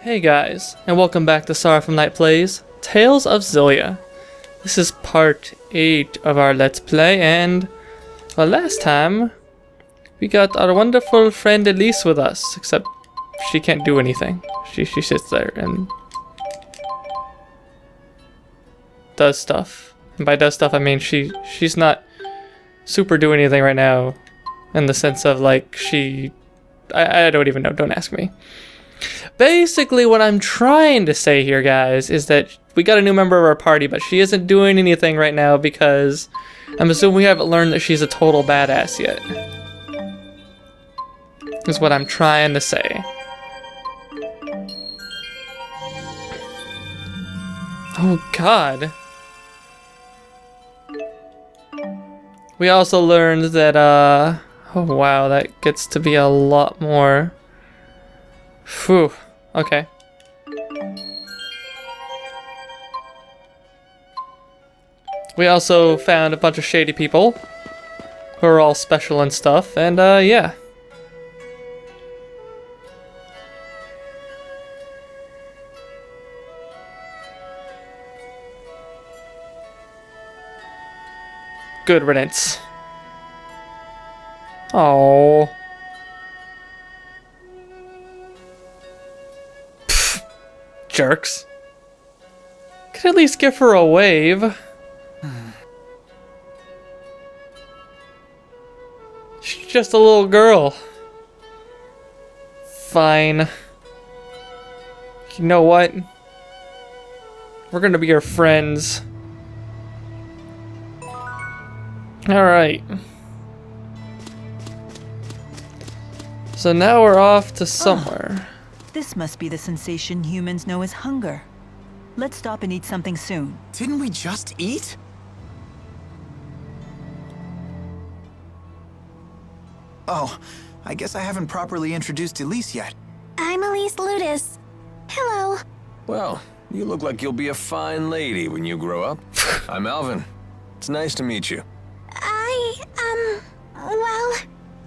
Hey guys, and welcome back to Saraphimknight Plays Tales of Xillia. This is part 8 of our Let's Play, and well, last time we got our wonderful friend Elise with us, except she can't do anything. She sits there and does stuff. And by does stuff I mean she's not super doing anything right now, in the sense of like I don't even know, don't ask me. Basically, what I'm trying to say here, guys, is that we got a new member of our party, but she isn't doing anything right now because I'm assuming we haven't learned that she's a total badass yet. Is what I'm trying to say. Oh, God. We also learned that, oh, wow, that gets to be a lot more. Phew. Okay. We also found a bunch of shady people who are all special and stuff, and yeah. Good riddance. Oh. Jerks. Could at least give her a wave. She's just a little girl. Fine. You know what? We're gonna be her friends. Alright. So now we're off to somewhere. This must be the sensation humans know as hunger. Let's stop and eat something soon. Didn't we just eat? Oh, I guess I haven't properly introduced Elise yet. I'm Elise Ludus. Hello. Well, you look like you'll be a fine lady when you grow up. I'm Alvin. It's nice to meet you. Well...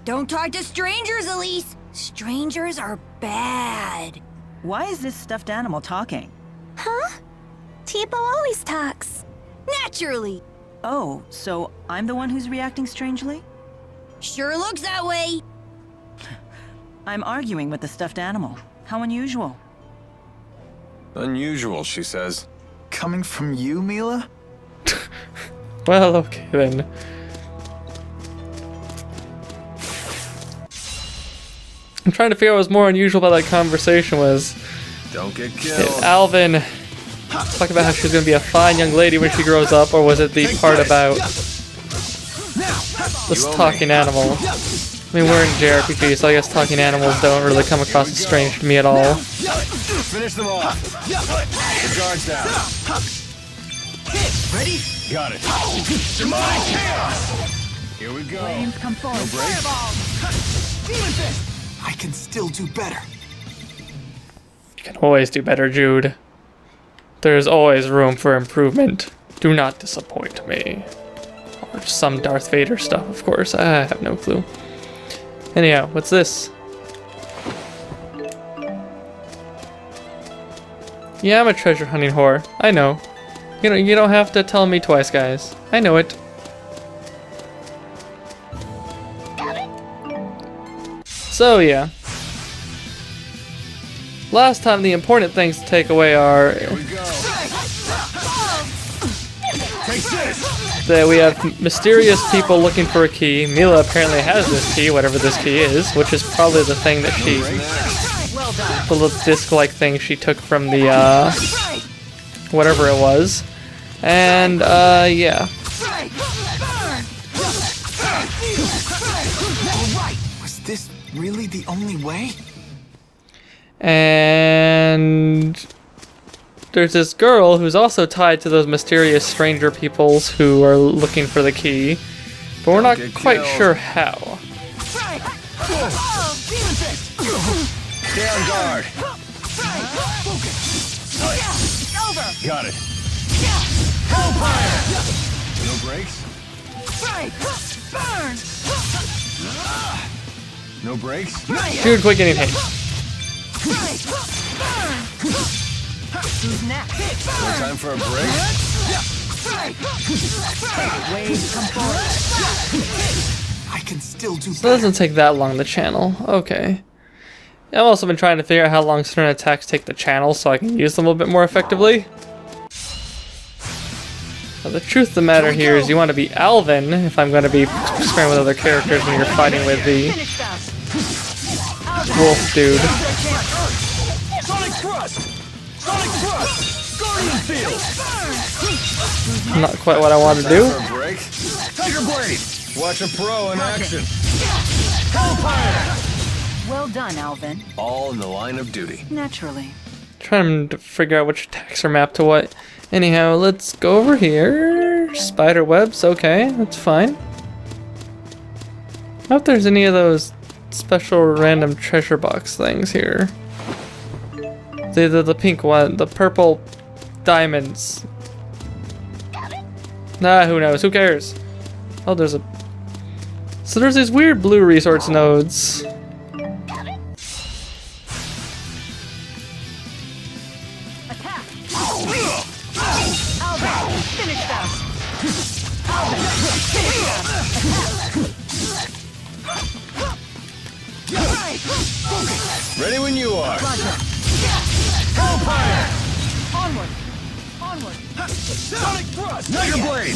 Don't talk to strangers, Elise. Strangers are bad. Why is this stuffed animal talking? Huh? Tipo always talks. Naturally. Oh, so I'm the one who's reacting strangely? Sure looks that way. I'm arguing with the stuffed animal. How unusual. Unusual, she says. Coming from you, Mila? Well, okay then. I'm trying to figure out what was more unusual about that conversation was Don't get killed. Alvin talking about how she's gonna be a fine young lady when she grows up, or was it the part about this talking animal? I mean, we're in JRPG, so I guess talking animals don't really come across as strange to me at all. Finish them off. The guard's down. Ready? Got it. Demonic chaos. Here we go. Flames come forward. No break. I can still do better. You can always do better, Jude. There's always room for improvement. Do not disappoint me. Or some Darth Vader stuff, of course. I have no clue. Anyhow, what's this? Yeah, I'm a treasure hunting whore. I know. You don't have to tell me twice, guys. I know it. So yeah. Last time, the important things to take away are that we have mysterious people looking for a key. Mila apparently has this key, whatever this key is, which is probably the thing that the little disc-like thing she took from the whatever it was. And yeah. Was this really the only way? And there's this girl who's also tied to those mysterious stranger peoples who are looking for the key, but we're not quite sure how. Stay on guard. Got it. No breaks? No breaks? Dude, quit getting hit. Who's next? No time for a break? Wave, come forward. I can still do So it doesn't take that long to channel. Okay. I've also been trying to figure out how long certain attacks take to channel so I can use them a little bit more effectively. Now, the truth of the matter here is you want to be Alvin if I'm going to be sparring with other characters when you're fighting with the Finish them. wolf dude. Sonic Thrust! Sonic Thrust! Guardian Field! Not quite what I want to do. For a break? Tiger Blade! Watch a pro in action! Hellfire! Well done, Alvin. All in the line of duty. Naturally. Trying to figure out which attacks are mapped to what. Anyhow, let's go over here. Spider webs, okay, that's fine. I don't know if there's any of those special random treasure box things here. The pink one, the purple diamonds. Nah, who knows? Who cares? Oh, there's a... So there's these weird blue resource nodes. Attack! Alvin, finish them! Alvin, finish them! Ready when you are. Roger. Hellfire! Onward! Onward! Sonic Thrust! Tiger Blade!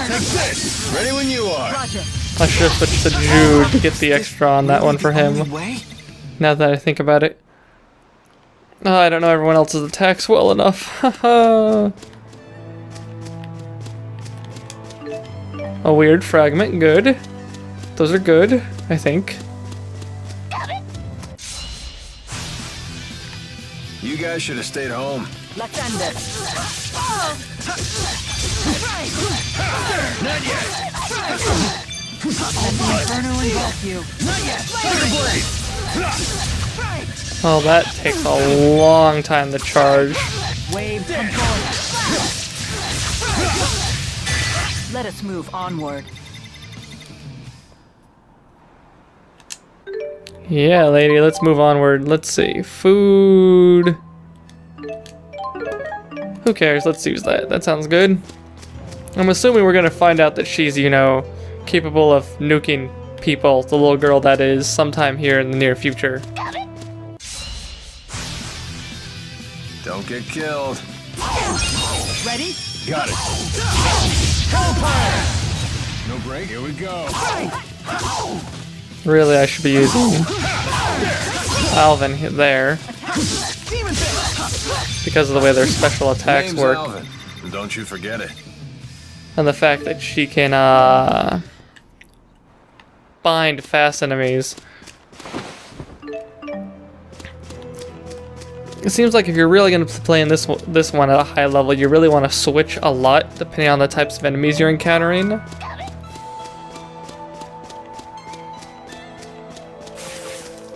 Take this! Ready when you are. Roger. I should have switched to Jude to get the extra on that one for The him. only way? Now that I think about it. Oh, I don't know everyone else's attacks well enough. Haha. A weird fragment, good. Those are good, I think. You guys should have stayed home. Let's end this. Not yet! Let the Inferno engulf you. Tiger Blade! Oh, that takes a long time to charge. Wave, come forward. Let us move onward. Yeah, lady, let's move onward. Let's see. Food. Who cares? Let's use that. That sounds good. I'm assuming we're gonna find out that she's, you know, capable of nuking people, the little girl that is, sometime here in the near future. Don't get killed. Ready? Got it. Hellfire! No break, here we go. Really, I should be using Alvin there because of the way their special attacks Name's work. Alvin. Don't you forget it. And the fact that she can bind fast enemies. It seems like if you're really going to play in this one at a high level, you really want to switch a lot depending on the types of enemies you're encountering.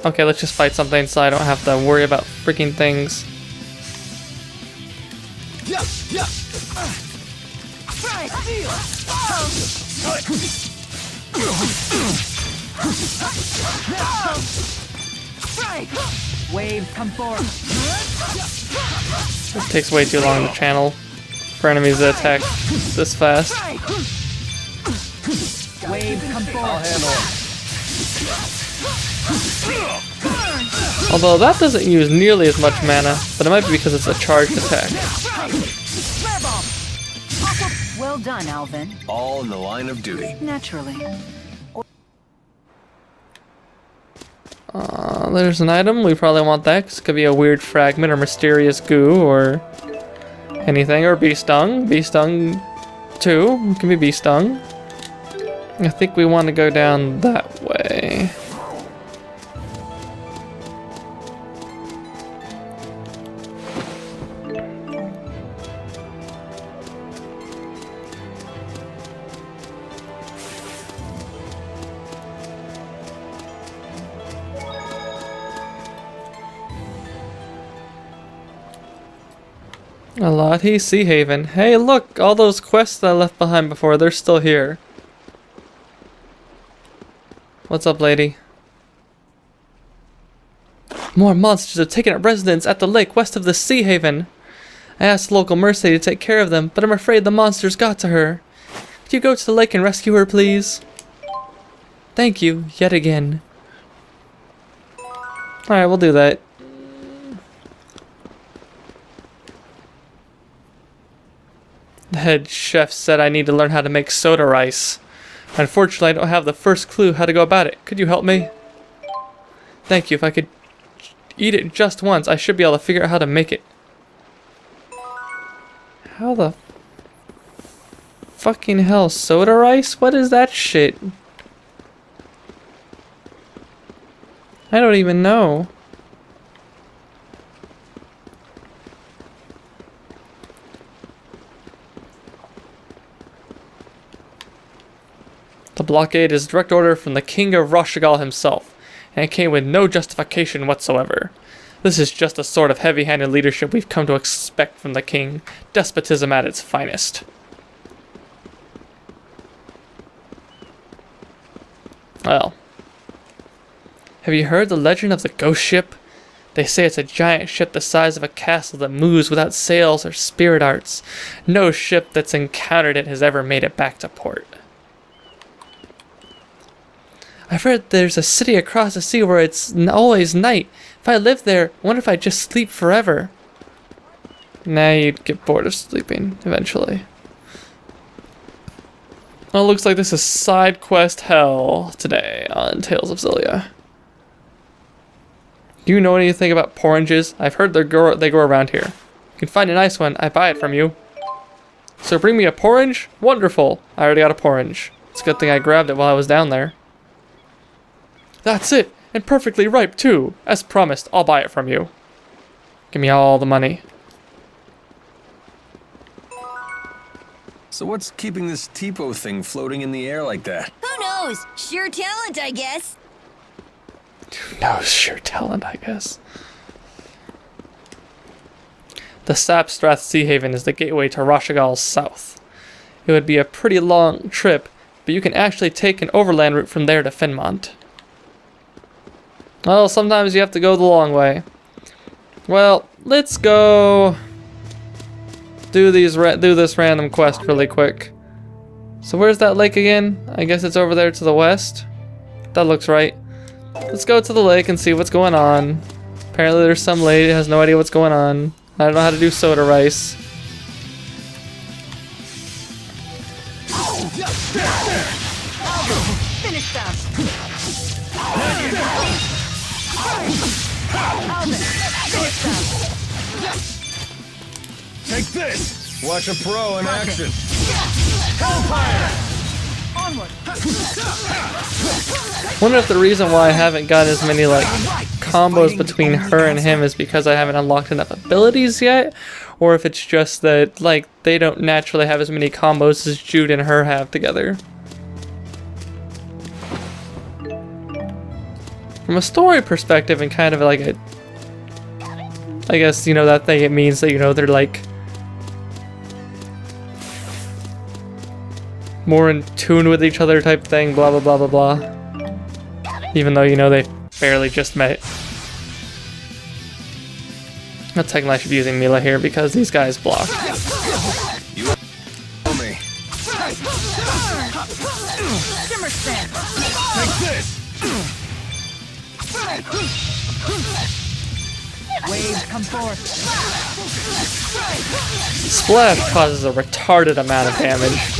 Okay, let's just fight something so I don't have to worry about freaking things. Wave, come forward. It takes way too long to channel for enemies to attack this fast. Wave, come forward. Although that doesn't use nearly as much mana, but it might be because it's a charged attack. Well done, Alvin. All in the line of duty. Naturally. There's an item. We probably want that because it could be a weird fragment or mysterious goo or anything. Or bee stung. Bee stung too. It can be bee stung. I think we want to go down that way. Alati Sea Haven. Hey, look! All those quests that I left behind before, they're still here. What's up, lady? More monsters have taken up residence at the lake west of the Sea Haven. I asked the local mercy to take care of them, but I'm afraid the monsters got to her. Could you go to the lake and rescue her, please? Thank you, yet again. Alright, we'll do that. The head chef said I need to learn how to make soda rice. Unfortunately, I don't have the first clue how to go about it. Could you help me? Thank you. If I could eat it just once, I should be able to figure out how to make it. How the fucking hell? Soda rice? What is that shit? I don't even know. The blockade is a direct order from the King of Rashagal himself, and it came with no justification whatsoever. This is just the sort of heavy-handed leadership we've come to expect from the king. Despotism at its finest. Well. Have you heard the legend of the ghost ship? They say it's a giant ship the size of a castle that moves without sails or spirit arts. No ship that's encountered it has ever made it back to port. I've heard there's a city across the sea where it's always night. If I lived there, I wonder if I'd just sleep forever. Nah, you'd get bored of sleeping eventually. Well, it looks like this is side quest hell today on Tales of Xillia. Do you know anything about porridges? I've heard they grow around here. You can find a nice one, I buy it from you. So bring me a porridge? Wonderful. I already got a porridge. It's a good thing I grabbed it while I was down there. That's it, and perfectly ripe too. As promised, I'll buy it from you. Give me all the money. So what's keeping this Tipo thing floating in the air like that? Who knows? Sheer talent, I guess. Who knows? Sheer talent, I guess. The Sapstrath Sea Haven is the gateway to Rashagal's south. It would be a pretty long trip, but you can actually take an overland route from there to Fennmont. Well, sometimes you have to go the long way. Well, let's go do this random quest really quick. So where's that lake again? I guess it's over there to the west. That looks right. Let's go to the lake and see what's going on. Apparently there's some lady that has no idea what's going on. I don't know how to do soda rice. Finish them! Take this! Watch a pro in action! Onward! Wonder if the reason why I haven't got as many like combos between her and him is because I haven't unlocked enough abilities yet, or if it's just that like they don't naturally have as many combos as Jude and her have together. From a story perspective and kind of like a, I guess, you know, that thing, it means that, you know, they're like more in tune with each other type thing, blah blah blah blah blah. Even though, you know, they barely just met. Not technically I should be using Mila here because these guys block. You owe me. Shimmer Sand! Take this! Waves come forth. Splash causes a retarded amount of damage.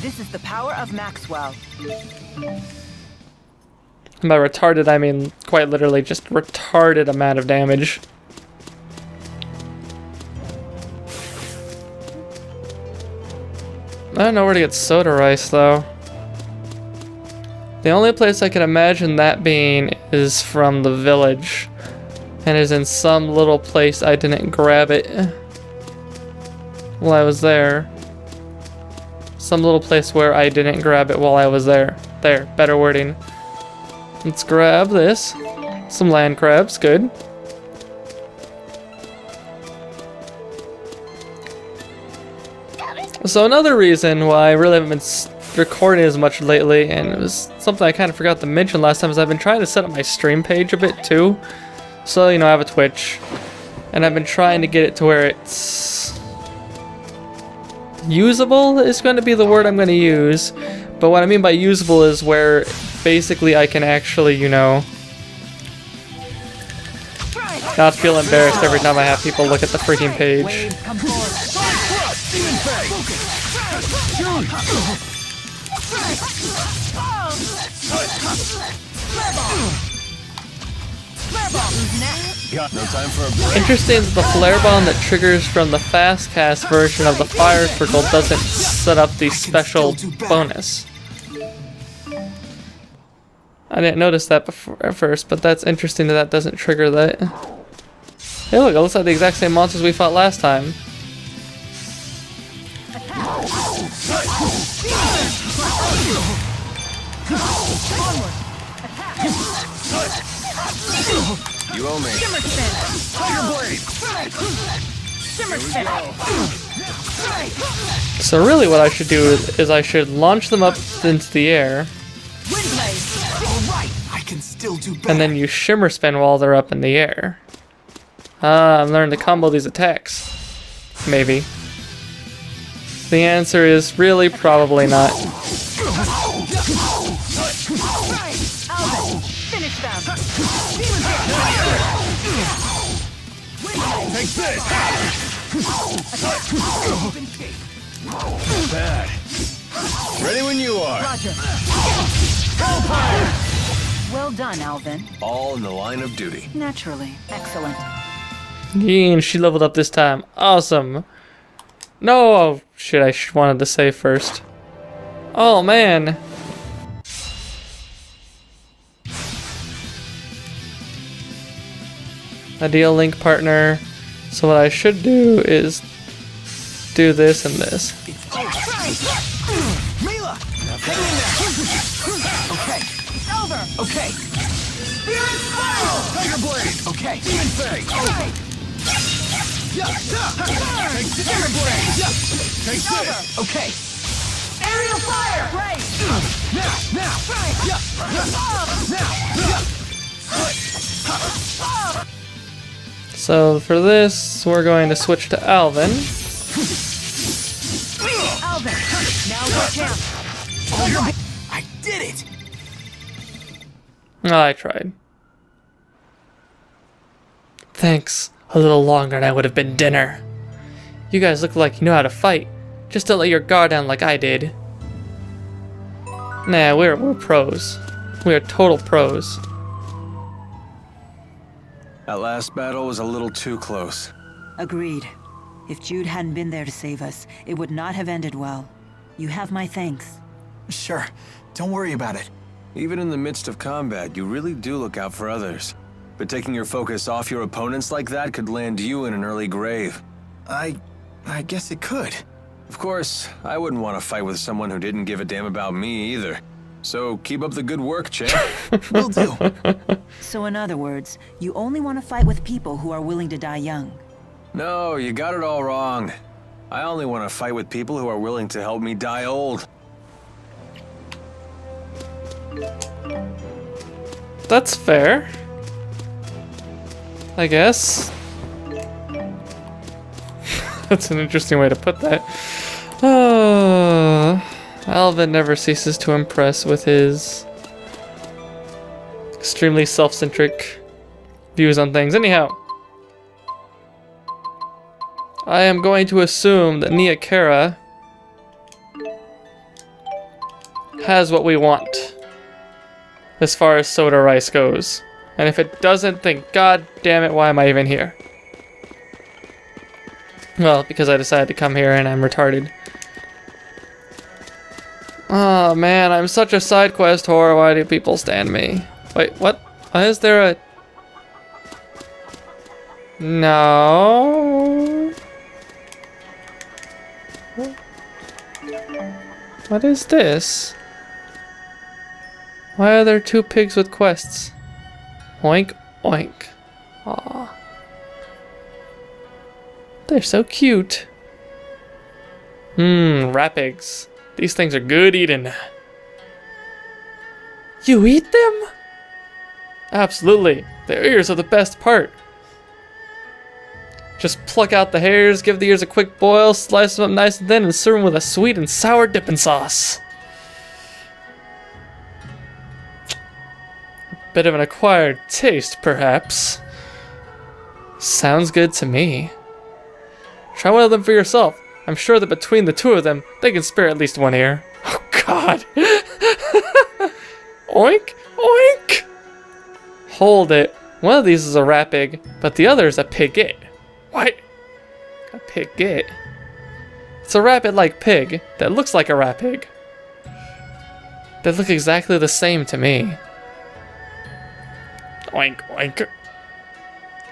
This is the power of Maxwell. And by retarded, I mean quite literally just retarded amount of damage. I don't know where to get soda rice though. The only place I can imagine that being is from the village, and is in some little place I didn't grab it while I was there. Some little place where I didn't grab it while I was there. There, better wording. Let's grab this. Some land crabs, good. So another reason why I really haven't been recording as much lately, and it was something I kind of forgot to mention last time, is I've been trying to set up my stream page a bit too. So, you know, I have a Twitch, and I've been trying to get it to where it's usable is going to be the word I'm going to use. But what I mean by usable is where basically I can actually, you know, not feel embarrassed every time I have people look at the freaking page. Got no time for a break. Interesting that the flare bomb that triggers from the fast cast version of the fire circle doesn't set up the special bonus. I didn't notice that before at first, but that's interesting that that doesn't trigger that. Hey look, it looks like the exact same monsters we fought last time. You owe me. So really what I should do is I should launch them up into the air, I can still do better. and then you shimmer spin while they're up in the air. Ah, I've learned to combo these attacks. Maybe. The answer is really probably not. Take this! Bad. Ready when you are. Roger. Well done, Alvin. All in the line of duty. Naturally. Excellent. Yeen, she leveled up this time. Awesome. No, oh, shit, I wanted to save first. Oh, man. Ideal link partner. So what I should do is do this and this. Mila! Okay. It's over. Okay. Tiger Blade! Okay. Demon Fang! Tiger Blade! Take this! Okay. Aerial fire. Right. So for this, we're going to switch to Alvin. Alvin. Now your chance. All right. I did it. Oh, I tried. Thanks. A little longer and I would have been dinner. You guys look like you know how to fight. Just don't let your guard down like I did. Nah, we're pros. We are total pros. That last battle was a little too close. Agreed. If Jude hadn't been there to save us, it would not have ended well. You have my thanks. Sure. Don't worry about it. Even in the midst of combat, you really do look out for others. But taking your focus off your opponents like that could land you in an early grave. I guess it could. Of course, I wouldn't want to fight with someone who didn't give a damn about me either. So keep up the good work, champ. Will do. So in other words, you only want to fight with people who are willing to die young. No, you got it all wrong. I only want to fight with people who are willing to help me die old. That's fair. I guess. That's an interesting way to put that. Alvin never ceases to impress with his extremely self-centric views on things. Anyhow, I am going to assume that Nia Kara has what we want as far as soda rice goes. And if it doesn't, then god damn it, why am I even here? Well, because I decided to come here and I'm retarded. Oh man, I'm such a side quest whore. Why do people stand me? Wait, what? Why is there a... No. What is this? Why are there two pigs with quests? Oink, oink. Aw. They're so cute. Rat pigs. These things are good eating. You eat them? Absolutely. The ears are the best part. Just pluck out the hairs, give the ears a quick boil, slice them up nice and thin, and serve them with a sweet and sour dipping sauce. Bit of an acquired taste, perhaps. Sounds good to me. Try one of them for yourself. I'm sure that between the two of them, they can spare at least one ear. Oh, God. Oink, oink. Hold it. One of these is a rat pig, but the other is a pigget. What? A pigget? It's a rabbit-like pig that looks like a rat pig. They look exactly the same to me. Oink, oink.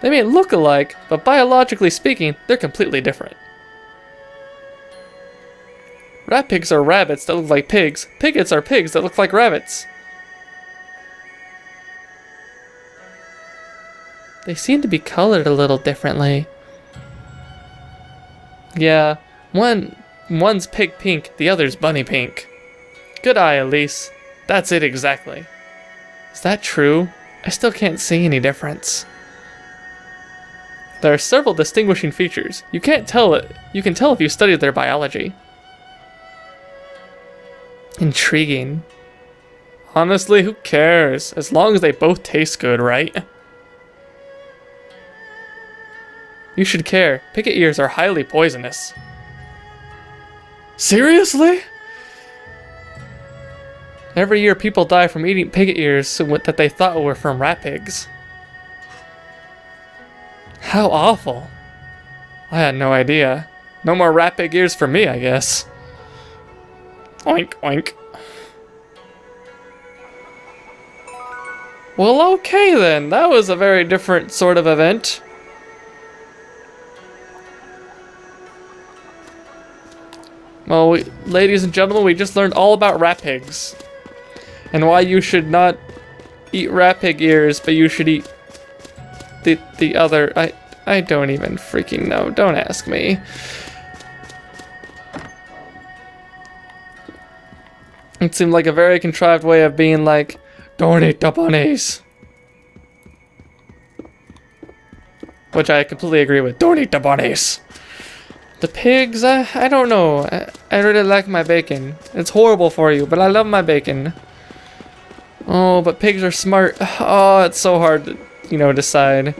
They may look alike, but biologically speaking, they're completely different. Rat pigs are rabbits that look like pigs. Piggets are pigs that look like rabbits. They seem to be colored a little differently. Yeah, one's pig pink, the other's bunny pink. Good eye, Elise. That's it exactly. Is that true? I still can't see any difference. There are several distinguishing features. You can't tell it. You can tell if you studied their biology. Intriguing. Honestly, who cares? As long as they both taste good, right? You should care. Pigget ears are highly poisonous. Seriously? Every year people die from eating pigget ears that they thought were from rat pigs. How awful. I had no idea. No more rat pig ears for me, I guess. Oink, oink. Well, okay then. That was a very different sort of event. Well, ladies and gentlemen, we just learned all about rat pigs. And why you should not eat rat pig ears, but you should eat the other... I don't even freaking know. Don't ask me. It seemed like a very contrived way of being like, don't eat the bunnies. Which I completely agree with. Don't eat the bunnies. The pigs, I don't know. I really like my bacon. It's horrible for you, but I love my bacon. Oh, but pigs are smart. Oh, it's so hard to, decide.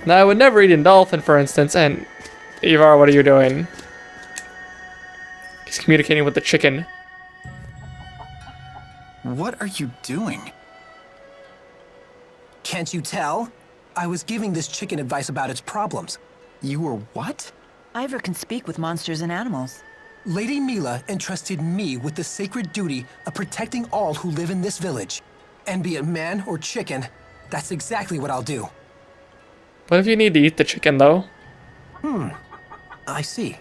Now, I would never eat a dolphin, for instance, and... Ivar, what are you doing? He's communicating with the chicken. What are you doing? Can't you tell? I was giving this chicken advice about its problems. You were what? Ivor can speak with monsters and animals. Lady Mila entrusted me with the sacred duty of protecting all who live in this village. And be it man or chicken, that's exactly what I'll do. What if you need to eat the chicken, though? I see.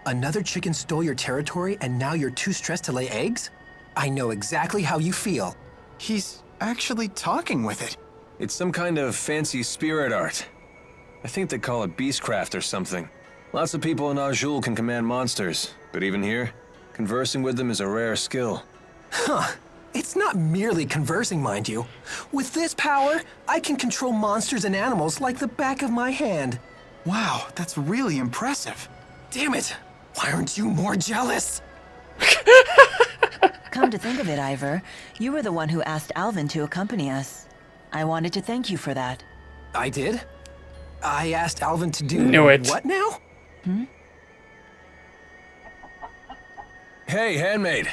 Another chicken stole your territory and now you're too stressed to lay eggs? I know exactly how you feel. He's actually talking with it. It's some kind of fancy spirit art. I think they call it beastcraft or something. Lots of people in Azul can command monsters, but even here, conversing with them is a rare skill. Huh. It's not merely conversing, mind you. With this power, I can control monsters and animals like the back of my hand. Wow, that's really impressive. Damn it! Why aren't you more jealous? Come to think of it, Ivor, you were the one who asked Alvin to accompany us. I wanted to thank you for that. I did? I asked Alvin to do... Knew it. What now? Hey, handmaid.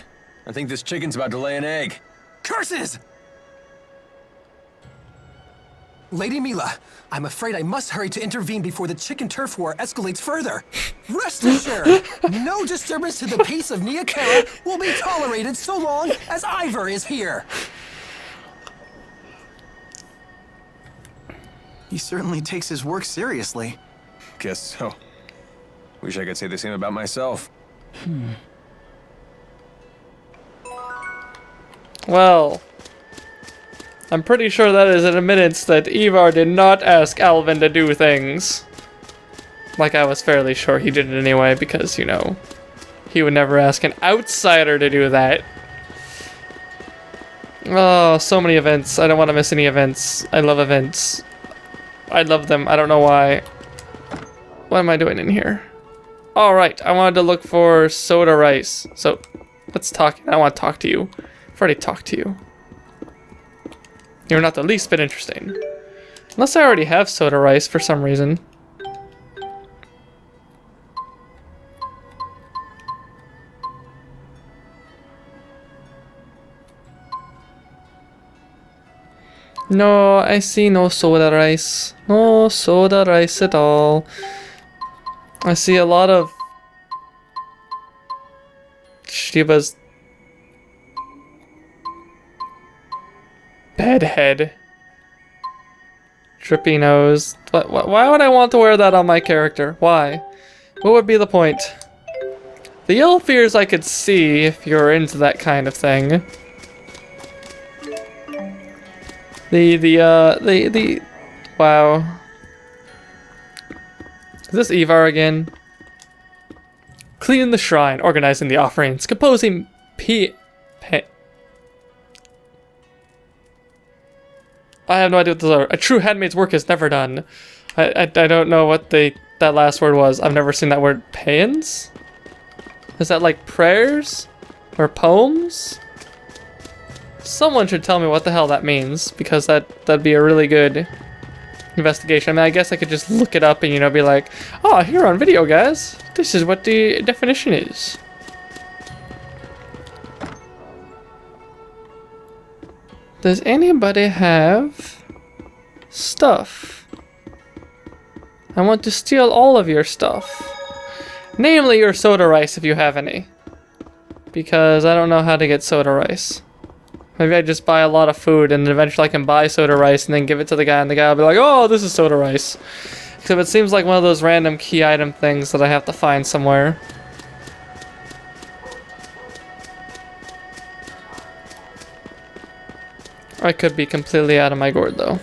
I think this chicken's about to lay an egg. Curses! Lady Mila, I'm afraid I must hurry to intervene before the chicken turf war escalates further. Rest assured, no disturbance to the peace of Niakara will be tolerated so long as Ivor is here. He certainly takes his work seriously. Guess so. Wish I could say the same about myself. Well, I'm pretty sure that is an admittance that Ivar did not ask Alvin to do things. Like, I was fairly sure he did it anyway, because, He would never ask an outsider to do that. Oh, so many events. I don't want to miss any events. I love events. I love them. I don't know why. What am I doing in here? Alright, I wanted to look for soda rice. So, let's talk. I want to talk to you. I've already talked to you. You're not the least bit interesting. Unless I already have soda rice for some reason. No, I see no soda rice. No soda rice at all. I see a lot of Shiba's bedhead. Drippy nose. Why would I want to wear that on my character? Why? What would be the point? The yellow fears I could see if you're into that kind of thing. Wow. Is this Ivar again? Cleaning the shrine, organizing the offerings, composing I have no idea what those are. A true handmaid's work is never done. I don't know what that last word was. I've never seen that word. Paeans? Is that like prayers? Or poems? Someone should tell me what the hell that means, because that'd be a really good investigation. I mean, I guess I could just look it up and, you know, be like, oh, here on video, guys, this is what the definition is. Does anybody have stuff? I want to steal all of your stuff. Namely your soda rice if you have any. Because I don't know how to get soda rice. Maybe I just buy a lot of food and then eventually I can buy soda rice and then give it to the guy and the guy will be like, oh, this is soda rice. Except it seems like one of those random key item things that I have to find somewhere. I could be completely out of my gourd though.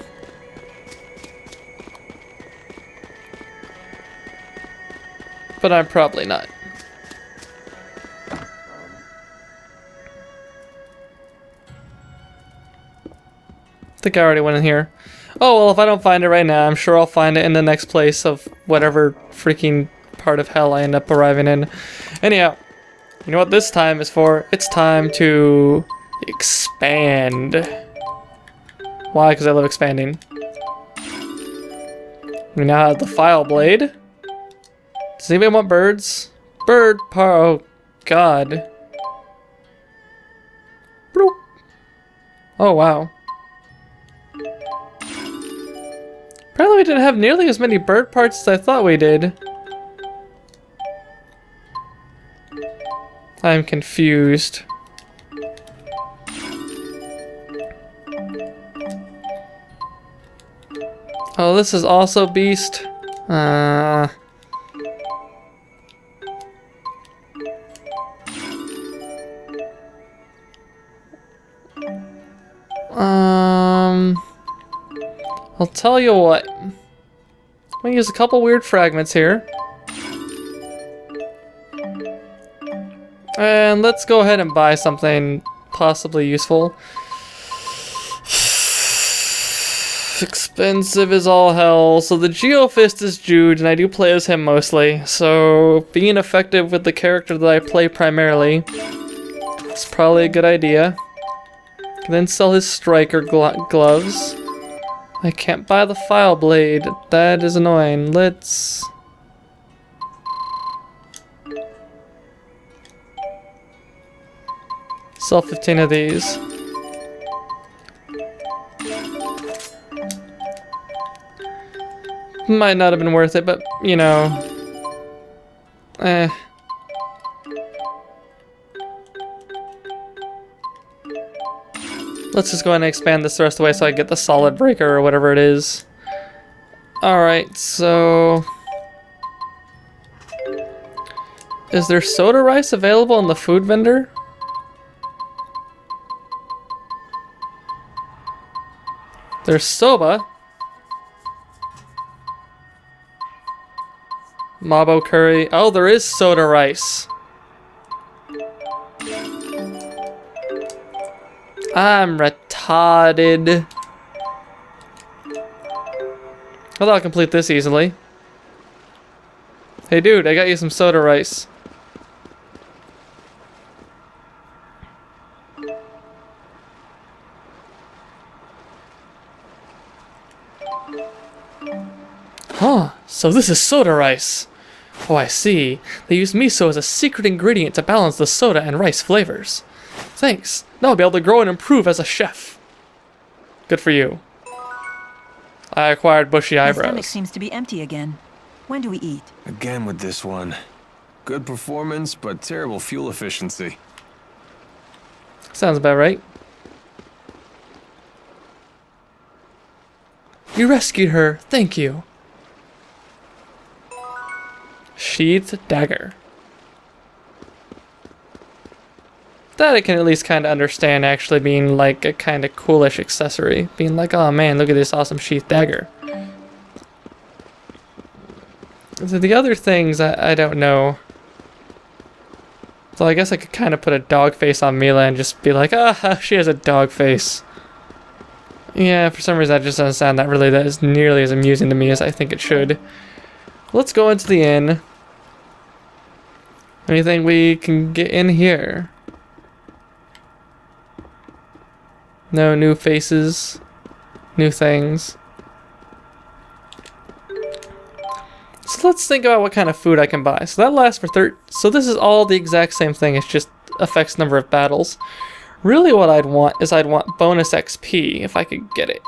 But I'm probably not. I think I already went in here. Oh, well, if I don't find it right now, I'm sure I'll find it in the next place of whatever freaking part of hell I end up arriving in. Anyhow, you know what this time is for? It's time to expand. Why? Because I love expanding. We now have the file blade. Does anybody want birds? Bird par- oh, God. Bloop. Oh, wow. Apparently we didn't have nearly as many bird parts as I thought we did. I'm confused. Oh, this is also beast. I'll tell you what. I'm gonna use a couple weird fragments here. And let's go ahead and buy something possibly useful. Expensive as all hell. So the Geofist is Jude, and I do play as him mostly. So being effective with the character that I play primarily is probably a good idea. Can then sell his striker gloves. I can't buy the file blade. That is annoying. Let's... sell 15 of these. Might not have been worth it, but, you know... Let's just go ahead and expand this the rest of the way so I get the solid breaker or whatever it is. Alright, so... is there soda rice available in the food vendor? There's soba. Mabo curry. Oh, there is soda rice. I'm retarded. Well, I'll complete this easily. Hey dude, I got you some soda rice. Huh, so this is soda rice. Oh, I see. They use miso as a secret ingredient to balance the soda and rice flavors. Thanks. Now I'll be able to grow and improve as a chef. Good for you. I acquired bushy My eyebrows. stomach seems to be empty again. When do we eat? Again with this one. Good performance, but terrible fuel efficiency. Sounds about right. You rescued her. Thank you. Sheathed dagger. That I can at least kind of understand actually being like a kind of coolish accessory. Being like, oh man, look at this awesome sheath dagger. So the other things, I don't know. So I guess I could kind of put a dog face on Mila and just be like, ah, she has a dog face. Yeah, for some reason that just doesn't sound that is nearly as amusing to me as I think it should. Let's go into the inn. Anything we can get in here? No new faces, new things. So let's think about what kind of food I can buy. So that lasts for so this is all the exact same thing, it just affects number of battles. Really what I'd want is bonus XP if I could get it.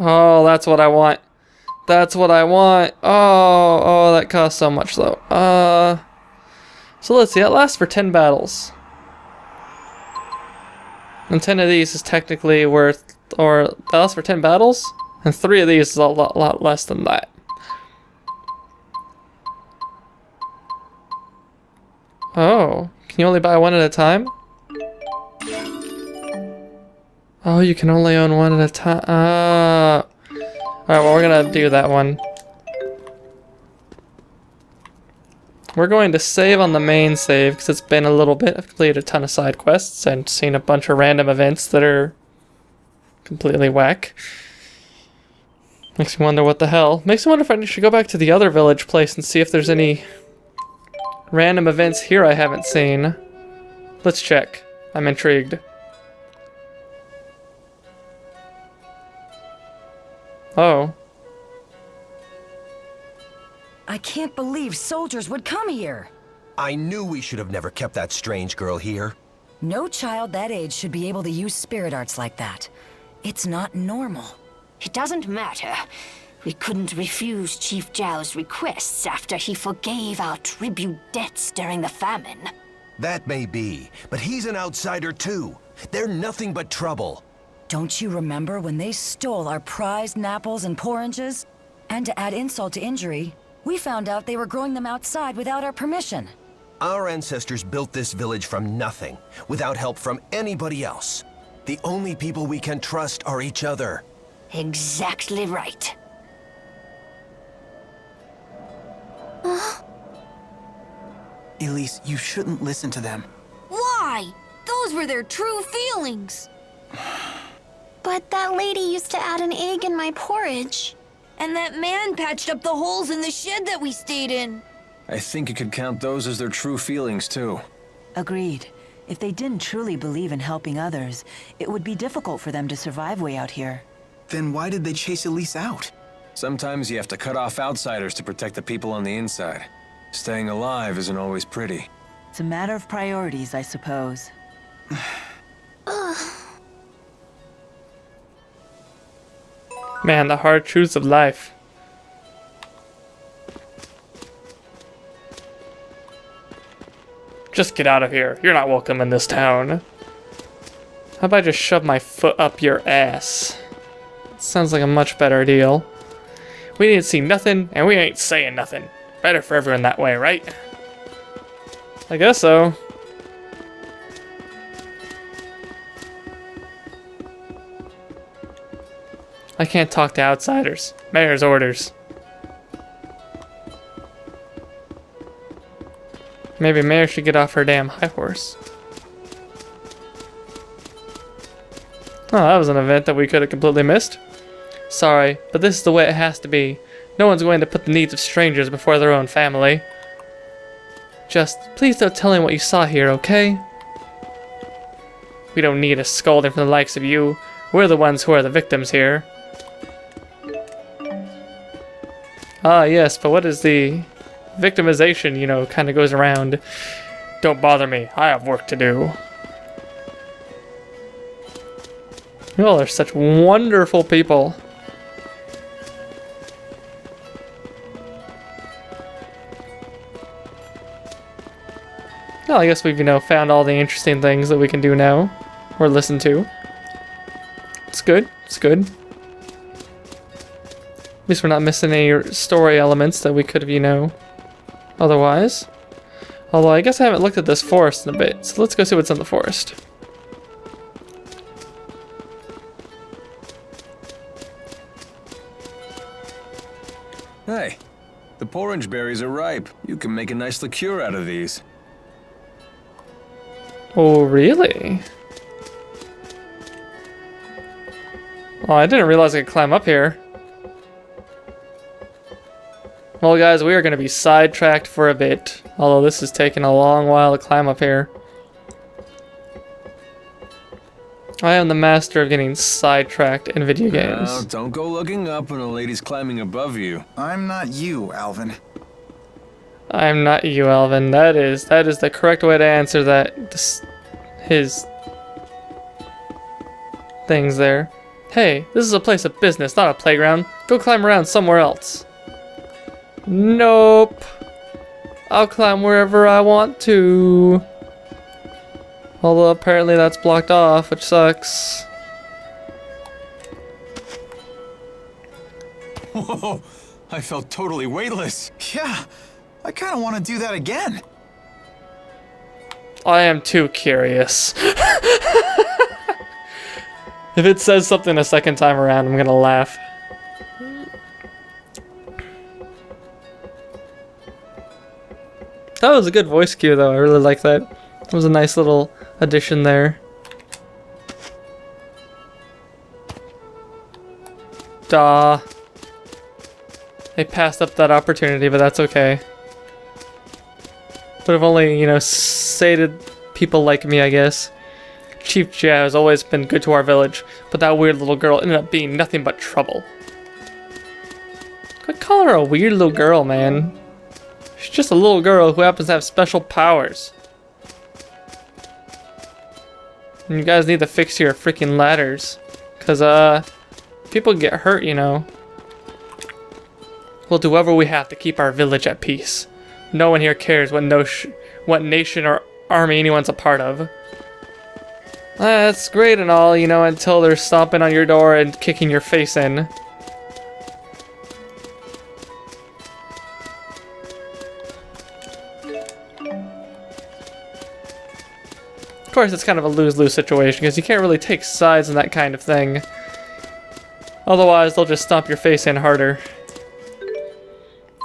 Oh, that's what I want. That's what I want. Oh, that costs so much though. So let's see, that lasts for 10 battles. And 10 of these is technically worth, or that lasts for 10 battles? And 3 of these is a lot less than that. Oh, can you only buy one at a time? Oh, you can only own one at a time. Alright, well, we're gonna do that one. We're going to save on the main save because it's been a little bit. I've completed a ton of side quests and seen a bunch of random events that are completely whack. Makes me wonder what the hell. Makes me wonder if I should go back to the other village place and see if there's any random events here I haven't seen. Let's check. I'm intrigued. Oh. I can't believe soldiers would come here. I knew we should have never kept that strange girl here. No child that age should be able to use spirit arts like that. It's not normal. It doesn't matter. We couldn't refuse Chief Zhao's requests after he forgave our tribute debts during the famine. That may be, but he's an outsider too. They're nothing but trouble. Don't you remember when they stole our prized apples and porridges? And to add insult to injury, we found out they were growing them outside without our permission. Our ancestors built this village from nothing, without help from anybody else. The only people we can trust are each other. Exactly right. Elise, you shouldn't listen to them. Why? Those were their true feelings. But that lady used to add an egg in my porridge. And that man patched up the holes in the shed that we stayed in. I think you could count those as their true feelings, too. Agreed. If they didn't truly believe in helping others, it would be difficult for them to survive way out here. Then why did they chase Elise out? Sometimes you have to cut off outsiders to protect the people on the inside. Staying alive isn't always pretty. It's a matter of priorities, I suppose. Man, the hard truths of life. Just get out of here. You're not welcome in this town. How about I just shove my foot up your ass? Sounds like a much better deal. We didn't see nothing, and we ain't saying nothing. Better for everyone that way, right? I guess so. I can't talk to outsiders. Mayor's orders. Maybe Mare should get off her damn high horse. Oh, that was an event that we could have completely missed. Sorry, but this is the way it has to be. No one's going to put the needs of strangers before their own family. Just, please don't tell him what you saw here, okay? We don't need a scolding from the likes of you. We're the ones who are the victims here. Ah, yes, but what is the victimization, you know, kind of goes around. Don't bother me, I have work to do. You all are such wonderful people. Well, I guess we've, you know, found all the interesting things that we can do now. Or listen to. It's good. It's good. At least we're not missing any story elements that we could have, you know, otherwise. Although I guess I haven't looked at this forest in a bit, so let's go see what's in the forest. Hey, the porridge berries are ripe. You can make a nice liqueur out of these. Oh, really? Oh, I didn't realize I could climb up here. Well, guys, we are going to be sidetracked for a bit. Although this is taking a long while to climb up here. I am the master of getting sidetracked in video games. Now, don't go looking up when a lady's climbing above you. I'm not you, Alvin. I'm not you, Alvin. That is the correct way to answer that. His things there. Hey, this is a place of business, not a playground. Go climb around somewhere else. Nope. I'll climb wherever I want to. Although apparently that's blocked off, which sucks. Whoa, I felt totally weightless. Yeah, I kind of want to do that again. I am too curious. If it says something a second time around, I'm gonna laugh. That was a good voice cue though, I really like that. It was a nice little addition there. Duh. They passed up that opportunity, but that's okay. Would have only, you know, sated people like me, I guess. Chief Jiao has always been good to our village, but that weird little girl ended up being nothing but trouble. Quit calling her a weird little girl, man. She's just a little girl who happens to have special powers. And you guys need to fix your freaking ladders. Cause, people get hurt, you know. We'll do whatever we have to keep our village at peace. No one here cares what nation or army anyone's a part of. That's great and all, you know, until they're stomping on your door and kicking your face in. Of course, it's kind of a lose-lose situation, because you can't really take sides in that kind of thing. Otherwise, they'll just stomp your face in harder.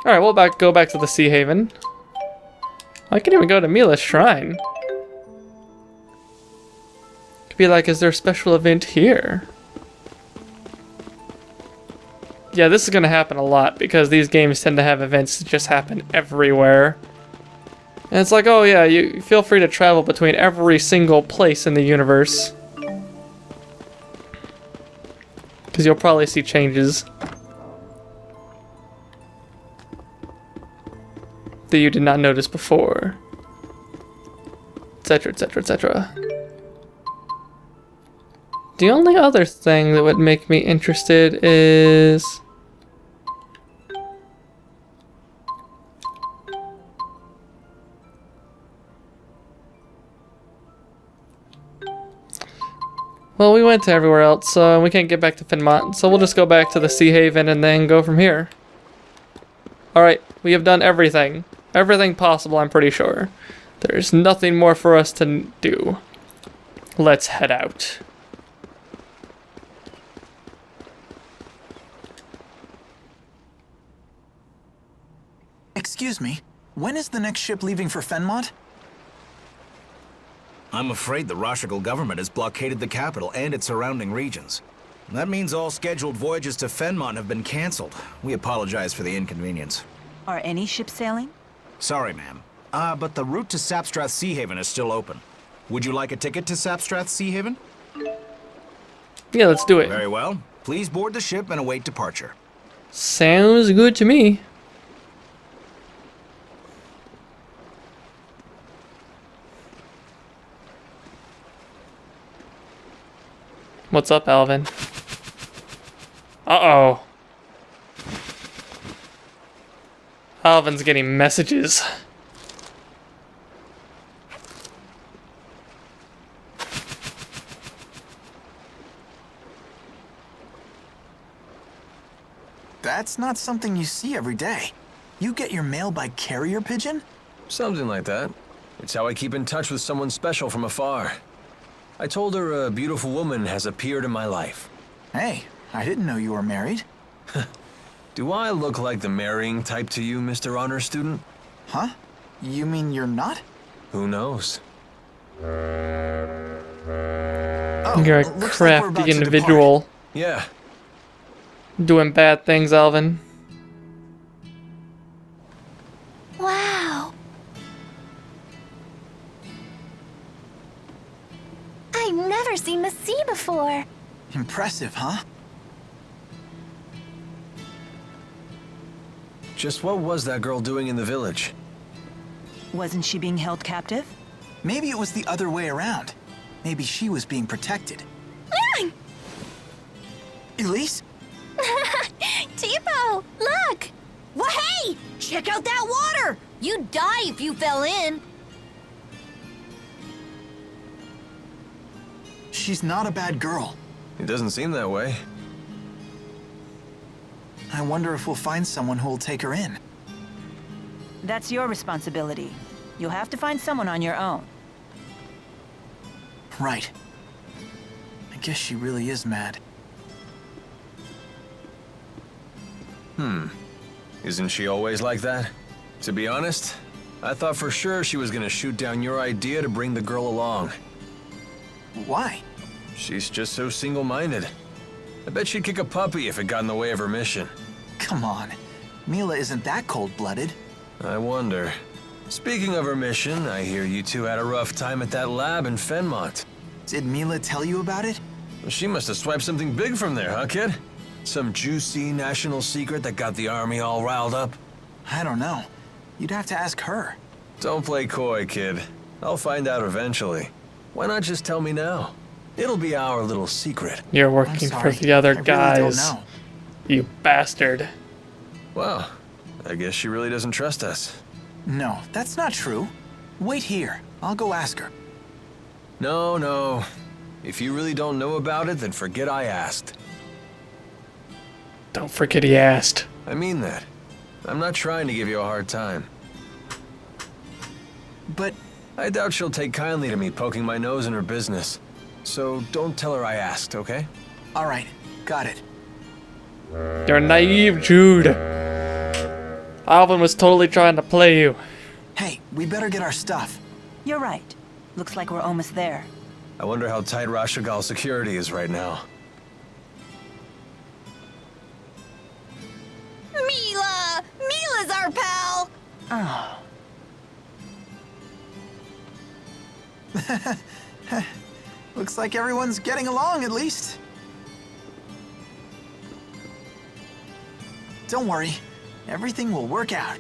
Alright, we'll go back to the Sea Haven. I can even go to Mila's shrine. Could be like, is there a special event here? Yeah, this is gonna happen a lot, because these games tend to have events that just happen everywhere. And it's like, oh yeah, you feel free to travel between every single place in the universe. Because you'll probably see changes that you did not notice before. Etc, etc, etc. The only other thing that would make me interested is... well, we went to everywhere else, so we can't get back to Fennmont, so we'll just go back to the Sea Haven and then go from here. Alright, we have done everything. Everything possible, I'm pretty sure. There's nothing more for us to do. Let's head out. Excuse me. When is the next ship leaving for Fennmont? I'm afraid the Rashigal government has blockaded the capital and its surrounding regions. That means all scheduled voyages to Fennmont have been cancelled. We apologize for the inconvenience. Are any ships sailing? Sorry, ma'am. But the route to Sapstrath Sea Haven is still open. Would you like a ticket to Sapstrath Sea Haven? Yeah, let's do it. Very well. Please board the ship and await departure. Sounds good to me. What's up, Alvin? Uh-oh. Alvin's getting messages. That's not something you see every day. You get your mail by carrier pigeon? Something like that. It's how I keep in touch with someone special from afar. I told her a beautiful woman has appeared in my life. Hey, I didn't know you were married. Do I look like the marrying type to you, Mr. Honor Student? Huh? You mean you're not? Who knows? Oh, You're a looks like we're crafty about to individual. depart. Yeah. Doing bad things, Alvin. Wow. I've never seen the sea before. Impressive, huh? Just what was that girl doing in the village? Wasn't she being held captive? Maybe it was the other way around. Maybe she was being protected. Elise? Tipo, look! Well, hey! Check out that water! You'd die if you fell in. She's not a bad girl. It doesn't seem that way. I wonder if we'll find someone who'll take her in. That's your responsibility. You'll have to find someone on your own. Right. I guess she really is mad. Isn't she always like that? To be honest, I thought for sure she was gonna shoot down your idea to bring the girl along. Why? She's just so single-minded. I bet she'd kick a puppy if it got in the way of her mission. Come on. Mila isn't that cold-blooded. I wonder. Speaking of her mission, I hear you two had a rough time at that lab in Fennmont. Did Mila tell you about it? She must have swiped something big from there, huh, kid? Some juicy national secret that got the army all riled up? I don't know. You'd have to ask her. Don't play coy, kid. I'll find out eventually. Why not just tell me now? It'll be our little secret. You're I'm working for sorry. the other I really guys. don't know. You bastard. Well, I guess she really doesn't trust us. No, that's not true. Wait here. I'll go ask her. No. If you really don't know about it, then forget I asked. Don't forget he asked. I mean that. I'm not trying to give you a hard time. But I doubt she'll take kindly to me poking my nose in her business. So don't tell her I asked, okay? all right, got it. You're naive, Jude. Alvin was totally trying to play you. Hey, we better get our stuff. You're right. Looks like we're almost there. I wonder how tight Rashigal security is right now. Mila! Mila's our pal! Oh. Looks like everyone's getting along at least. Don't worry, everything will work out.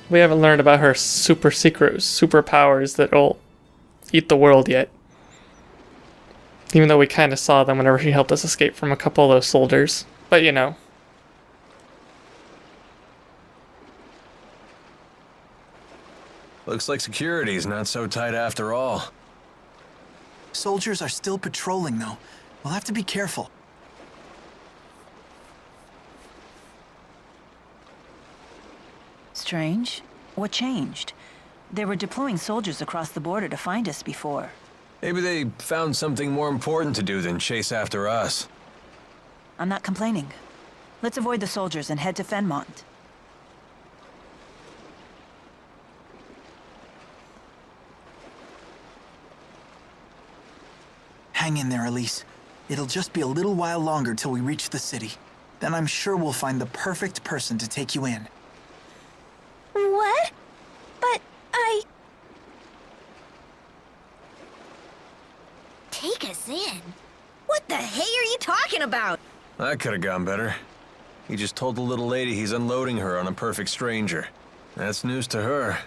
We haven't learned about her super secret superpowers that'll eat the world yet. Even though we kind of saw them whenever she helped us escape from a couple of those soldiers. But you know. Looks like security's not so tight after all. Soldiers are still patrolling though. We'll have to be careful. Strange. What changed? They were deploying soldiers across the border to find us before. Maybe they found something more important to do than chase after us. I'm not complaining. Let's avoid the soldiers and head to Fennmont. Hang in there, Elise. It'll just be a little while longer till we reach the city. Then I'm sure we'll find the perfect person to take you in. What? But Take us in? What the hey are you talking about? That could have gone better. He just told the little lady he's unloading her on a perfect stranger. That's news to her.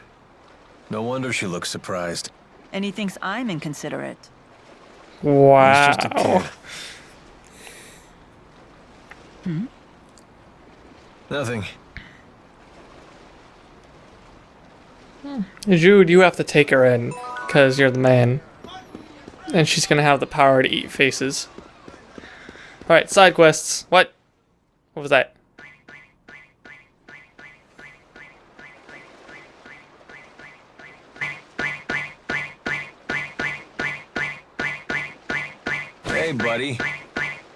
No wonder she looks surprised. And he thinks I'm inconsiderate. Wow. He's just a kid. Nothing. Jude, you have to take her in, because you're the man. And she's gonna have the power to eat faces. Alright, side quests. What? What was that? Hey, buddy.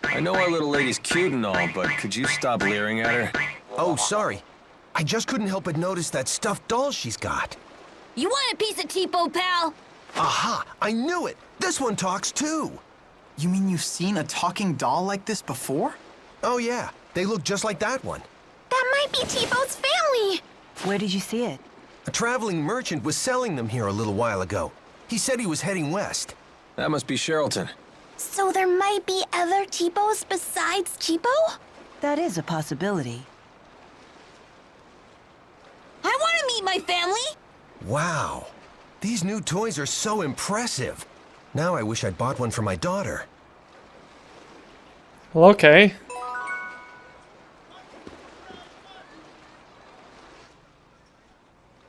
I know our little lady's cute and all, but could you stop leering at her? Oh, sorry. I just couldn't help but notice that stuffed doll she's got. You want a piece of Tipo, pal? Aha! I knew it! This one talks too! You mean you've seen a talking doll like this before? Oh yeah, they look just like that one. that might be Tipo's family. Where did you see it? A traveling merchant was selling them here a little while ago. He said he was heading west. That must be Sherrilton. So there might be other Tipos besides Tipo? That is a possibility. I want to meet my family. Wow. These new toys are so impressive. Now I wish I'd bought one for my daughter. Well, okay.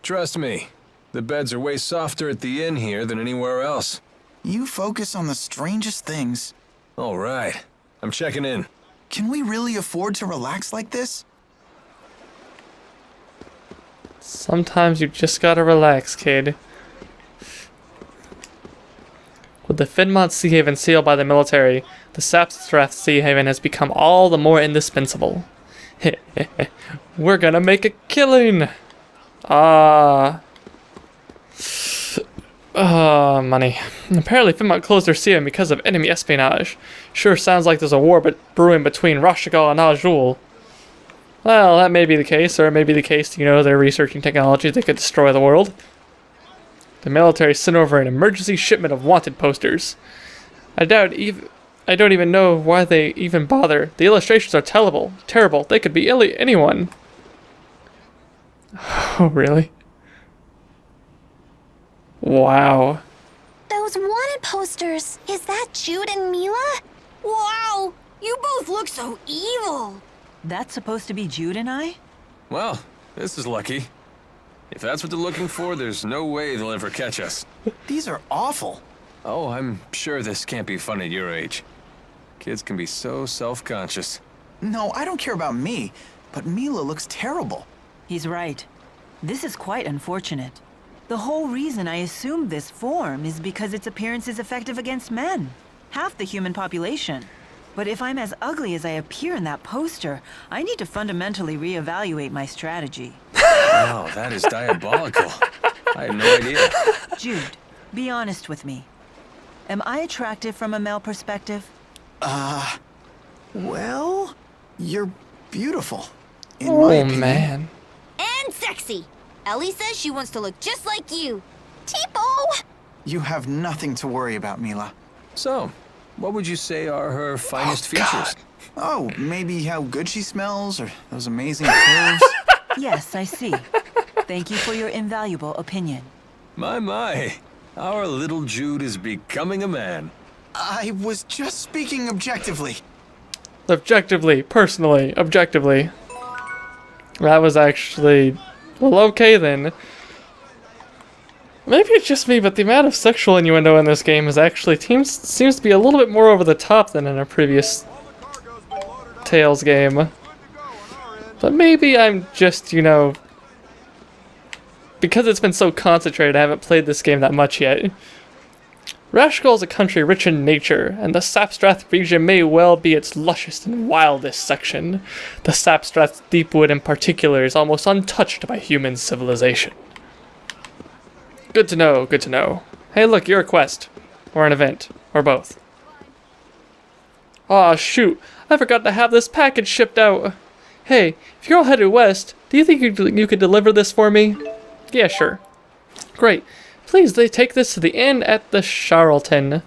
Trust me, the beds are way softer at the inn here than anywhere else. You focus on the strangest things. All right, I'm checking in. Can we really afford to relax like this? Sometimes you just gotta relax, kid. With the Fennmont Sea Haven sealed by the military, the Sidetracked Sea Haven has become all the more indispensable. We're gonna make a killing! Money. Apparently Fennmont closed their sea haven because of enemy espionage. Sure sounds like there's a war brewing between Rashigal and Azul. Well, that may be the case, or it may be the case, you know, they're researching technology that could destroy the world. The military sent over an emergency shipment of wanted posters. I don't even know why they even bother. The illustrations are terrible. They could be anyone. Oh, really? Wow. Those wanted posters. Is that Jude and Mila? Wow, you both look so evil. That's supposed to be Jude and I? Well, this is lucky. If that's what they're looking for, there's no way they'll ever catch us. These are awful. Oh, I'm sure this can't be fun at your age. Kids can be so self-conscious. No, I don't care about me, but Mila looks terrible. He's right. This is quite unfortunate. The whole reason I assumed this form is because its appearance is effective against men. Half the human population. But if I'm as ugly as I appear in that poster, I need to fundamentally reevaluate my strategy. Wow, that is diabolical. I had no idea. Jude, be honest with me. Am I attractive from a male perspective? Well, you're beautiful. In my Oh, opinion. man. And sexy. Ellie says she wants to look just like you. Tipo! You have nothing to worry about, Mila. So, what would you say are her finest features? Oh, maybe how good she smells, or those amazing curves. Yes, I see. Thank you for your invaluable opinion. My. Our little Jude is becoming a man. I was just speaking objectively. Objectively, personally, objectively. That was actually... Well, okay then. Maybe it's just me, but the amount of sexual innuendo in this game is actually seems to be a little bit more over the top than in a previous Tales game. But maybe I'm just, you know... Because it's been so concentrated, I haven't played this game that much yet. Rashigal is a country rich in nature, and the Sidetracked region may well be its lushest and wildest section. The Sidetracked Deepwood in particular is almost untouched by human civilization. Good to know, good to know. Hey look, you're a quest. Or an event. Or both. Aw, shoot. I forgot to have this package shipped out. Hey, if you're all headed west, do you think you could deliver this for me? Yeah, sure. Great. Please, they take this to the inn at the Charlton.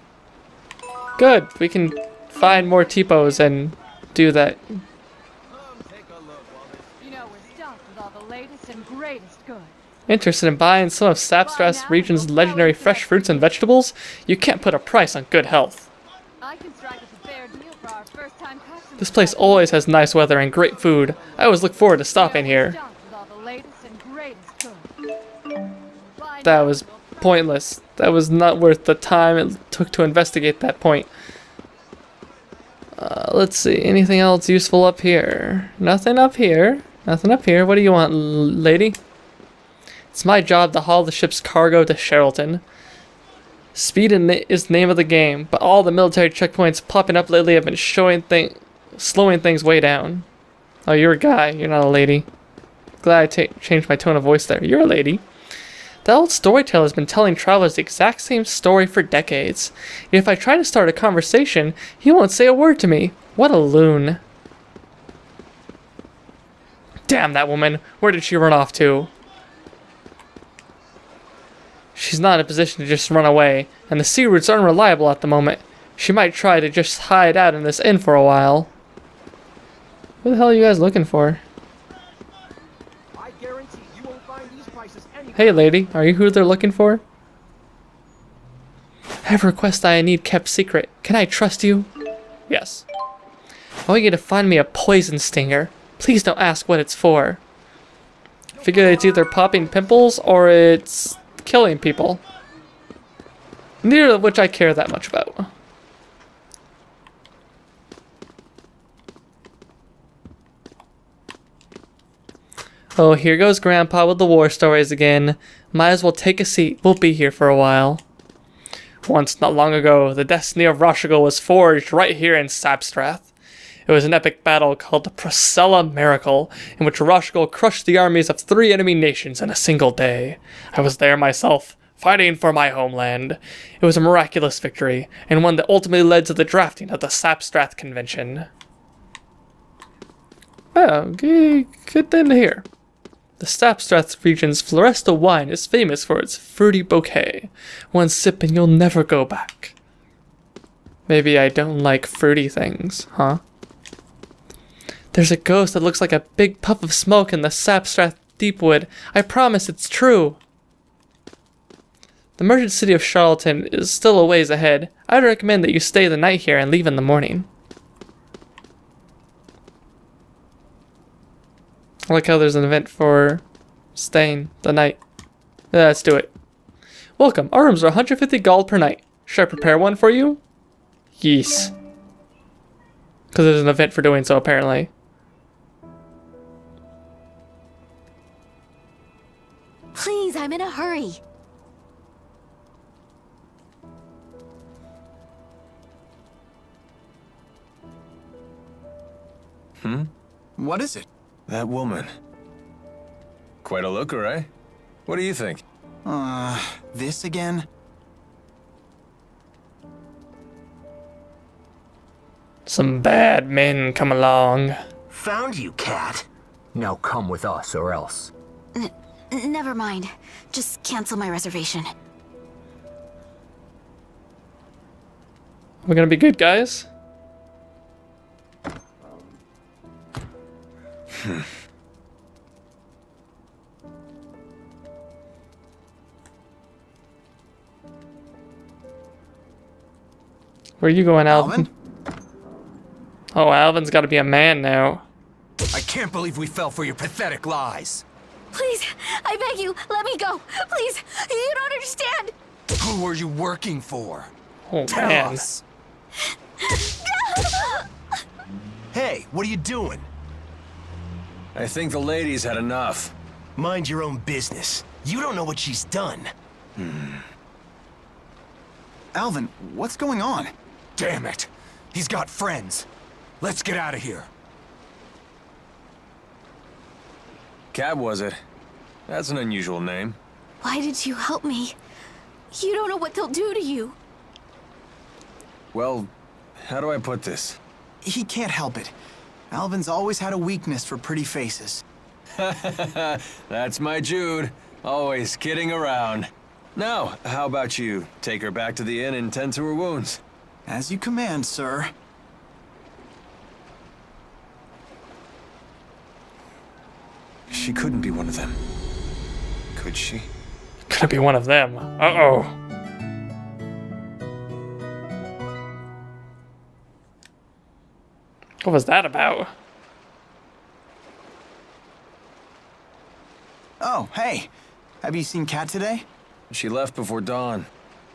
Good. We can find more typos and do that. You know, we're stocked with all the latest and greatest goods. Interested in buying some of Sapstrath's region's legendary fresh fruits and vegetables? You can't put a price on good health. I can strike us a fair deal for our first-time customers. This place always has nice weather and great food. I always look forward to stopping here. Stocked with all the latest and greatest goods. That was pointless. That was not worth the time it took to investigate that point. Let's see. Anything else useful up here? Nothing up here. Nothing up here. What do you want, lady? It's my job to haul the ship's cargo to Charlton. Speed is the name of the game, but all the military checkpoints popping up lately have been slowing things way down. Oh, you're a guy. You're not a lady. Glad I changed my tone of voice there. You're a lady. The old storyteller has been telling travelers the exact same story for decades. If I try to start a conversation, he won't say a word to me. What a loon. Damn that woman. Where did she run off to? She's not in a position to just run away, and the sea routes are unreliable at the moment. She might try to just hide out in this inn for a while. What the hell are you guys looking for? I guarantee you won't find these prices anywhere. Hey lady, are you who they're looking for? I have a request I need kept secret. Can I trust you? Yes. I want you to find me a poison stinger. Please don't ask what it's for. Figure it's either popping pimples or it's killing people. Neither of which I care that much about. Oh, here goes Grandpa with the war stories again. Might as well take a seat. We'll be here for a while. Once, not long ago, the destiny of Rashigal was forged right here in Sapstrath. It was an epic battle called the Procella Miracle, in which Rashigal crushed the armies of 3 enemy nations in a single day. I was there myself, fighting for my homeland. It was a miraculous victory, and one that ultimately led to the drafting of the Sapstrath Convention. Well, good thing to hear. The Sapstrath region's Floresta wine is famous for its fruity bouquet. One sip and you'll never go back. Maybe I don't like fruity things, huh? There's a ghost that looks like a big puff of smoke in the Sapstrath Deepwood. I promise it's true. The merchant city of Charlton is still a ways ahead. I'd recommend that you stay the night here and leave in the morning. I like how there's an event for staying the night. Yeah, let's do it. Welcome. Our rooms are 150 gold per night. Should I prepare one for you? Yes. Because there's an event for doing so, apparently. Please, I'm in a hurry. What is it? That woman. Quite a looker, eh? What do you think? This again? Some bad men come along. Found you, cat. Now come with us or else. Never mind. Just cancel my reservation. We're gonna be good guys. Where are you going, Alvin? Oh, Alvin's gotta be a man now. I can't believe we fell for your pathetic lies. Please, I beg you, let me go. Please, you don't understand. Who are you working for? Oh, Tell man. us. Hey, what are you doing? I think the lady's had enough. Mind your own business. You don't know what she's done. Alvin, what's going on? Damn it. He's got friends. Let's get out of here. Cab, was it? That's an unusual name. Why did you help me? You don't know what they'll do to you. Well, how do I put this? he can't help it. Alvin's always had a weakness for pretty faces. That's my Jude. Always kidding around. Now, how about you take her back to the inn and tend to her wounds? As you command, sir. She couldn't be one of them. Could she? Could be one of them. Uh-oh. What was that about? Oh, hey. Have you seen Kat today? She left before dawn.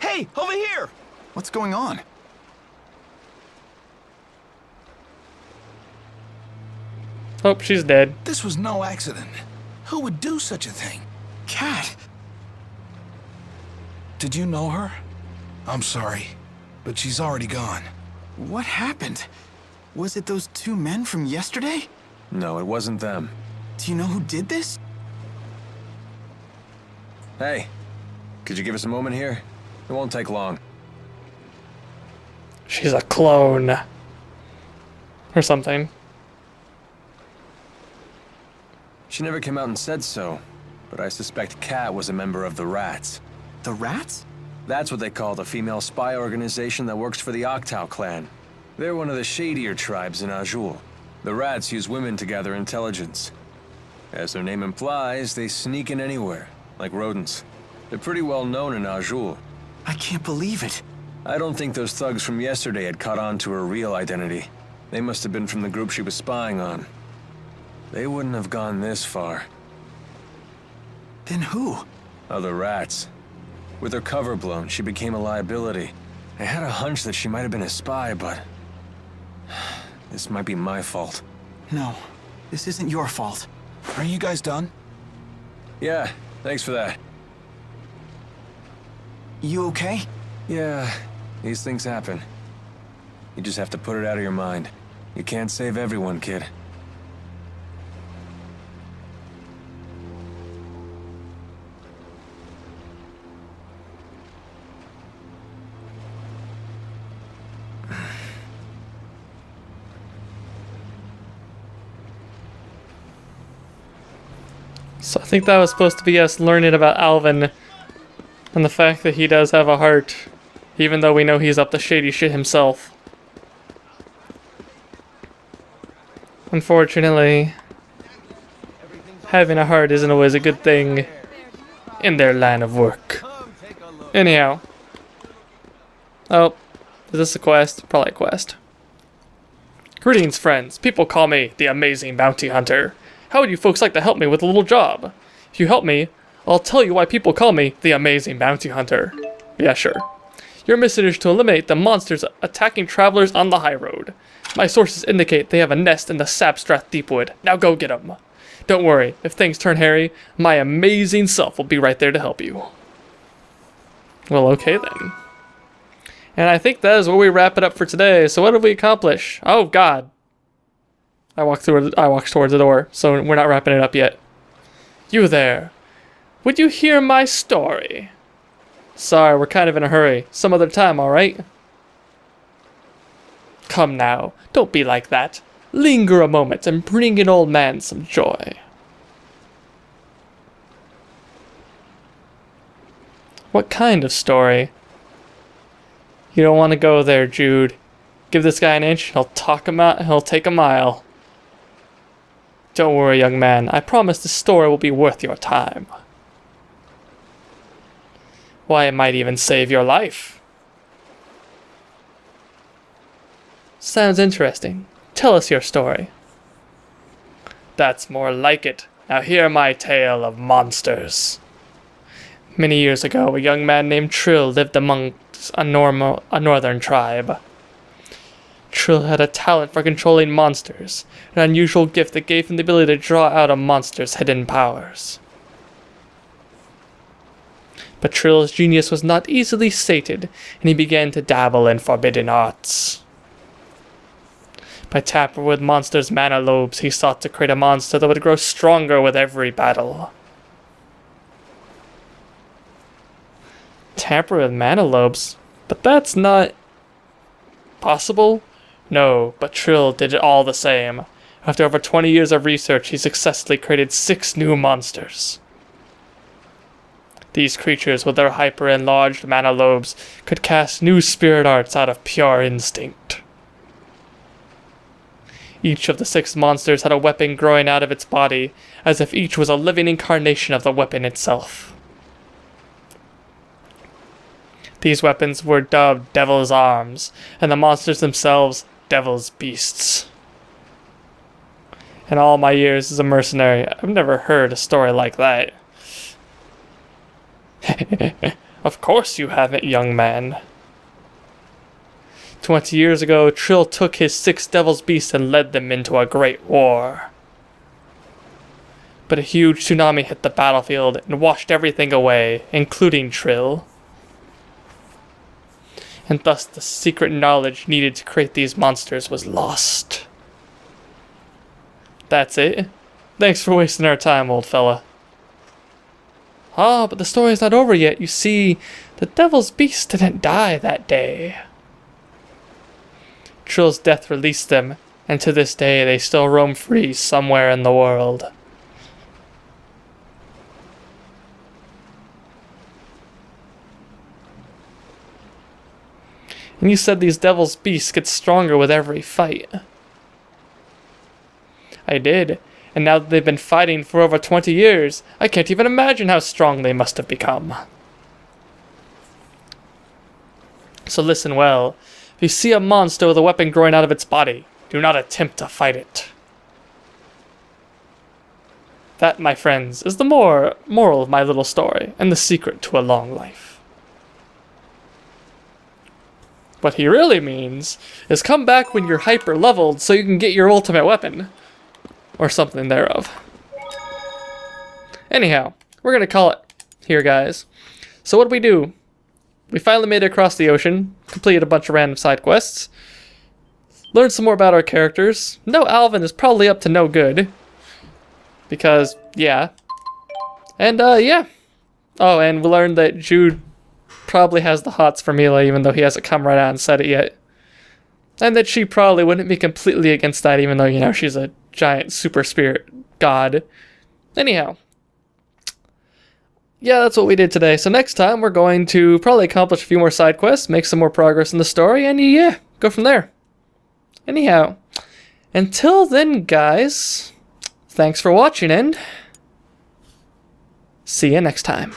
Hey, over here! What's going on? Oh, she's dead. This was no accident. Who would do such a thing? Kat! Did you know her? I'm sorry, but she's already gone. What happened? Was it those two men from yesterday? No, it wasn't them. Do you know who did this? Hey, could you give us a moment here? It won't take long. She's a clone. Or something. She never came out and said so, but I suspect Kat was a member of the Rats. The Rats? That's what they call the female spy organization that works for the Octao clan. They're one of the shadier tribes in Azul. The Rats use women to gather intelligence. As their name implies, they sneak in anywhere, like rodents. They're pretty well known in Azul. I can't believe it. I don't think those thugs from yesterday had caught on to her real identity. They must have been from the group she was spying on. They wouldn't have gone this far. Then who? Other Rats. With her cover blown, she became a liability. I had a hunch that she might have been a spy, but... this might be my fault. No, this isn't your fault. Are you guys done? Yeah, thanks for that. You okay? Yeah, these things happen. You just have to put it out of your mind. You can't save everyone, kid. So I think that was supposed to be us learning about Alvin and the fact that he does have a heart, even though we know he's up to shady shit himself. Unfortunately, having a heart isn't always a good thing in their line of work. Anyhow. Oh, is this a quest? Probably a quest. Greetings, friends. People call me the Amazing Bounty Hunter. How would you folks like to help me with a little job? If you help me, I'll tell you why people call me the Amazing Bounty Hunter. Yeah, sure. Your mission is to eliminate the monsters attacking travelers on the high road. My sources indicate they have a nest in the Sapstrath Deepwood. Now go get them. Don't worry, if things turn hairy, my amazing self will be right there to help you. Well, okay then. And I think that is where we wrap it up for today. So what did we accomplish? Oh, God. I walked towards the door, so we're not wrapping it up yet. You there. Would you hear my story? Sorry, we're kind of in a hurry. Some other time, alright? Come now, don't be like that. Linger a moment and bring an old man some joy. What kind of story? You don't want to go there, Jude. Give this guy an inch, he'll talk him out, he'll take a mile. Don't worry, young man. I promise the story will be worth your time. Why, it might even save your life. Sounds interesting. Tell us your story. That's more like it. Now hear my tale of monsters. Many years ago, a young man named Trill lived amongst a northern tribe. Trill had a talent for controlling monsters, an unusual gift that gave him the ability to draw out a monster's hidden powers. But Trill's genius was not easily sated, and he began to dabble in forbidden arts. By tampering with monsters' mana lobes, he sought to create a monster that would grow stronger with every battle. Tamper with mana lobes? But that's not possible. No, but Trill did it all the same. After over 20 years of research, he successfully created 6 new monsters. These creatures, with their hyper-enlarged mana lobes, could cast new spirit arts out of pure instinct. Each of the 6 monsters had a weapon growing out of its body, as if each was a living incarnation of the weapon itself. These weapons were dubbed Devil's Arms, and the monsters themselves, Devil's Beasts. In all my years as a mercenary, I've never heard a story like that. Of course you haven't, young man. 20 years ago, Trill took his 6 Devil's Beasts and led them into a great war. But a huge tsunami hit the battlefield and washed everything away, including Trill. And thus the secret knowledge needed to create these monsters was lost. That's it. Thanks for wasting our time, old fella. Ah, but the story's not over yet. You see, the Devil's Beast didn't die that day. Trill's death released them, and to this day they still roam free somewhere in the world. And you said these Devil's Beasts get stronger with every fight. I did, and now that they've been fighting for over 20 years, I can't even imagine how strong they must have become. So listen well. If you see a monster with a weapon growing out of its body, do not attempt to fight it. That, my friends, is the moral of my little story, and the secret to a long life. What he really means is come back when you're hyper-leveled so you can get your ultimate weapon. Or something thereof. Anyhow, we're gonna call it here, guys. So what did we do? We finally made it across the ocean, completed a bunch of random side quests, learned some more about our characters. No, Alvin is probably up to no good. Because, yeah. And, yeah. Oh, and we learned that Jude probably has the hots for Mila, even though he hasn't come right out and said it yet. And that she probably wouldn't be completely against that, even though, you know, she's a giant super spirit god. Anyhow. Yeah, that's what we did today. So next time, we're going to probably accomplish a few more side quests, make some more progress in the story, and yeah, go from there. Anyhow, until then, guys, thanks for watching, and see you next time.